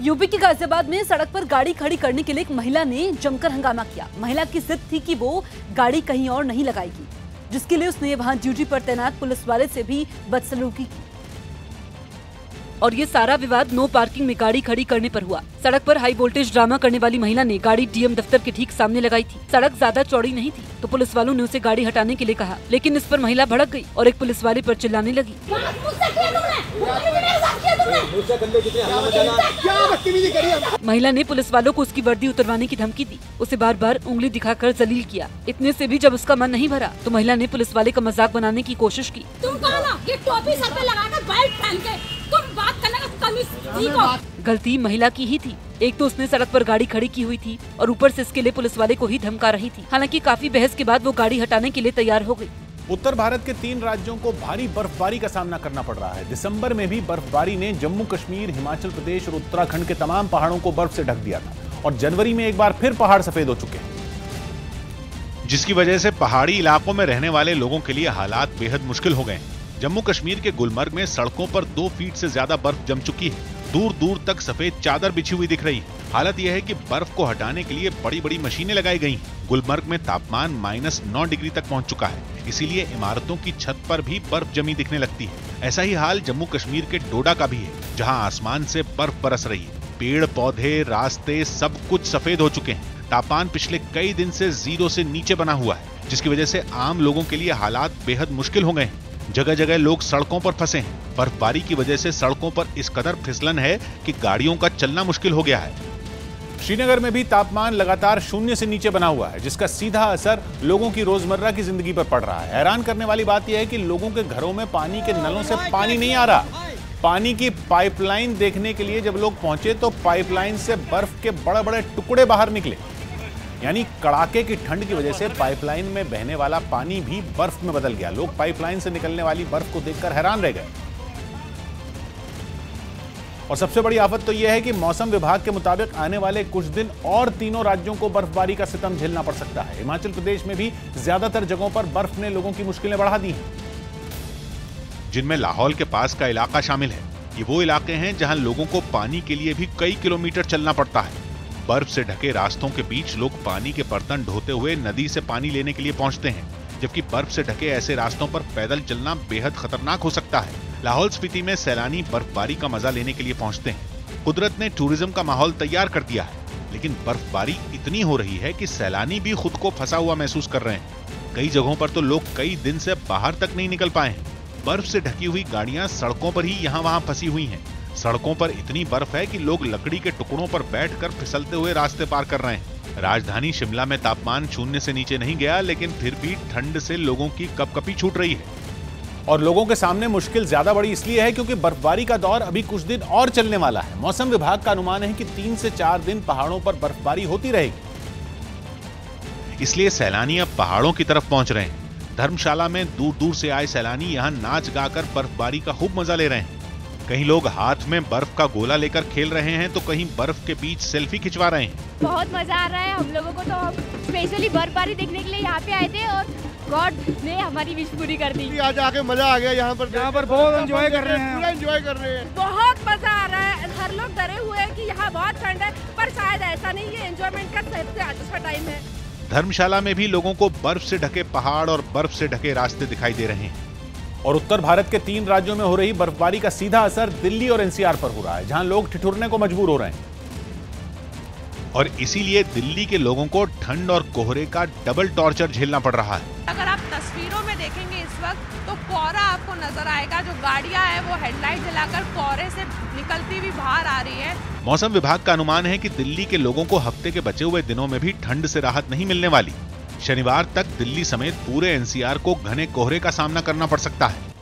UP के गाजियाबाद में सड़क पर गाड़ी खड़ी करने के लिए एक महिला ने जमकर हंगामा किया। महिला की जिद थी कि वो गाड़ी कहीं और नहीं लगाएगी, जिसके लिए उसने वहां ड्यूटी पर तैनात पुलिस वाले से भी बदसलूकी की। और ये सारा विवाद नो पार्किंग में गाड़ी खड़ी करने पर हुआ। सड़क पर हाई वोल्टेज ड्रामा करने वाली महिला ने गाड़ी डीएम दफ्तर के ठीक सामने लगाई थी। सड़क ज्यादा चौड़ी नहीं थी तो पुलिस वालों ने उसे गाड़ी हटाने के लिए कहा, लेकिन इस पर महिला भड़क गई और एक पुलिस वाले पर चिल्लाने लगी। महिला ने पुलिस वालों को उसकी वर्दी उतरवाने की धमकी दी, उसे बार बार उंगली दिखाकर जलील किया। इतने से भी जब उसका मन नहीं भरा तो महिला ने पुलिस वाले का मजाक बनाने की कोशिश की। तुम कहो ना, ये टोपी सर पे लगाकर बेल्ट पहन के तुम बात करने का तमीज सीखो। गलती महिला की ही थी। एक तो उसने सड़क पर गाड़ी खड़ी की हुई थी और ऊपर से इसके लिए पुलिस वाले को ही धमका रही थी। हालांकि काफी बहस के बाद वो गाड़ी हटाने के लिए तैयार हो गई। उत्तर भारत के 3 राज्यों को भारी बर्फबारी का सामना करना पड़ रहा है। दिसंबर में भी बर्फबारी ने जम्मू कश्मीर, हिमाचल प्रदेश और उत्तराखंड के तमाम पहाड़ों को बर्फ से ढक दिया था और जनवरी में एक बार फिर पहाड़ सफेद हो चुके हैं, जिसकी वजह से पहाड़ी इलाकों में रहने वाले लोगों के लिए हालात बेहद मुश्किल हो गए। जम्मू कश्मीर के गुलमर्ग में सड़कों पर 2 फीट से ज्यादा बर्फ जम चुकी है। दूर दूर तक सफेद चादर बिछी हुई दिख रही है। हालत यह है कि बर्फ को हटाने के लिए बड़ी बड़ी मशीनें लगाई गई हैं। गुलमर्ग में तापमान -9 डिग्री तक पहुंच चुका है, इसीलिए इमारतों की छत पर भी बर्फ जमी दिखने लगती है। ऐसा ही हाल जम्मू कश्मीर के डोडा का भी है, जहां आसमान से बर्फ बरस रही है। पेड़ पौधे, रास्ते, सब कुछ सफेद हो चुके हैं। तापमान पिछले कई दिन से 0 से नीचे बना हुआ है, जिसकी वजह से आम लोगों के लिए हालात बेहद मुश्किल हो गए हैं। जगह जगह लोग सड़कों पर फंसे हैं। बर्फबारी की वजह से सड़कों पर इस कदर फिसलन है कि गाड़ियों का चलना मुश्किल हो गया है। श्रीनगर में भी तापमान लगातार 0 से नीचे बना हुआ है, जिसका सीधा असर लोगों की रोजमर्रा की जिंदगी पर पड़ रहा है। हैरान करने वाली बात यह है कि लोगों के घरों में पानी के नलों से पानी नहीं आ रहा। पानी की पाइपलाइन देखने के लिए जब लोग पहुंचे तो पाइपलाइन से बर्फ के बड़े बड़े टुकड़े बाहर निकले, यानी कड़ाके की ठंड की वजह से पाइपलाइन में बहने वाला पानी भी बर्फ में बदल गया। लोग पाइपलाइन से निकलने वाली बर्फ को देखकर हैरान रह गए। और सबसे बड़ी आफत तो यह है कि मौसम विभाग के मुताबिक आने वाले कुछ दिन और तीनों राज्यों को बर्फबारी का सितम झेलना पड़ सकता है। हिमाचल प्रदेश में भी ज्यादातर जगहों पर बर्फ ने लोगों की मुश्किलें बढ़ा दी हैं, जिनमें लाहौल के पास का इलाका शामिल है। ये वो इलाके हैं जहां लोगों को पानी के लिए भी कई किलोमीटर चलना पड़ता है। बर्फ से ढके रास्तों के बीच लोग पानी के बर्तन ढोते हुए नदी से पानी लेने के लिए पहुंचते हैं, जबकि बर्फ से ढके ऐसे रास्तों पर पैदल चलना बेहद खतरनाक हो सकता है। लाहौल स्पीति में सैलानी बर्फबारी का मजा लेने के लिए पहुंचते हैं। कुदरत ने टूरिज्म का माहौल तैयार कर दिया है, लेकिन बर्फबारी इतनी हो रही है कि सैलानी भी खुद को फंसा हुआ महसूस कर रहे हैं। कई जगहों पर तो लोग कई दिन से बाहर तक नहीं निकल पाए हैं। बर्फ से ढकी हुई गाड़ियां सड़कों पर ही यहाँ वहां फंसी हुई हैं। सड़कों पर इतनी बर्फ है कि लोग लकड़ी के टुकड़ों पर बैठकर फिसलते हुए रास्ते पार कर रहे हैं। राजधानी शिमला में तापमान 0 से नीचे नहीं गया, लेकिन फिर भी ठंड से लोगों की कपकपी छूट रही है। और लोगों के सामने मुश्किल ज्यादा बड़ी इसलिए है क्योंकि बर्फबारी का दौर अभी कुछ दिन और चलने वाला है। मौसम विभाग का अनुमान है कि 3 से 4 दिन पहाड़ों पर बर्फबारी होती रहेगी, इसलिए सैलानी अब पहाड़ों की तरफ पहुंच रहे हैं। धर्मशाला में दूर दूर से आए सैलानी यहाँ नाच गाकर बर्फबारी का खूब मजा ले रहे हैं। कहीं लोग हाथ में बर्फ का गोला लेकर खेल रहे हैं तो कहीं बर्फ के बीच सेल्फी खिंचवा रहे हैं। बहुत मजा आ रहा है हम लोगों को। तो हम स्पेशली बर्फबारी देखने के लिए यहाँ पे आए थे और गॉड ने हमारी विश पूरी कर दी। आज आके मजा आ गया। यहाँ पर बहुत एंजॉय कर रहे हैं, पूरा एंजॉय कर रहे हैं। बहुत मजा आ रहा है। हर लोग डरे हुए हैं कि यहाँ बहुत ठंड है, पर शायद ऐसा नहीं, ये एंजॉयमेंट का सबसे अच्छा टाइम है। धर्मशाला में भी लोगों को बर्फ से ढके पहाड़ और बर्फ से ढके रास्ते दिखाई दे रहे हैं। और उत्तर भारत के 3 राज्यों में हो रही बर्फबारी का सीधा असर दिल्ली और एनसीआर पर हो रहा है, जहां लोग ठिठुरने को मजबूर हो रहे हैं। और इसीलिए दिल्ली के लोगों को ठंड और कोहरे का डबल टॉर्चर झेलना पड़ रहा है। अगर आप तस्वीरों में देखेंगे इस वक्त तो कोहरा आपको नजर आएगा। जो गाड़ियां हैं वो हेडलाइट जलाकर कोहरे से निकलती हुई बाहर आ रही है। मौसम विभाग का अनुमान है कि दिल्ली के लोगों को हफ्ते के बचे हुए दिनों में भी ठंड से राहत नहीं मिलने वाली। शनिवार तक दिल्ली समेत पूरे एनसीआर को घने कोहरे का सामना करना पड़ सकता है।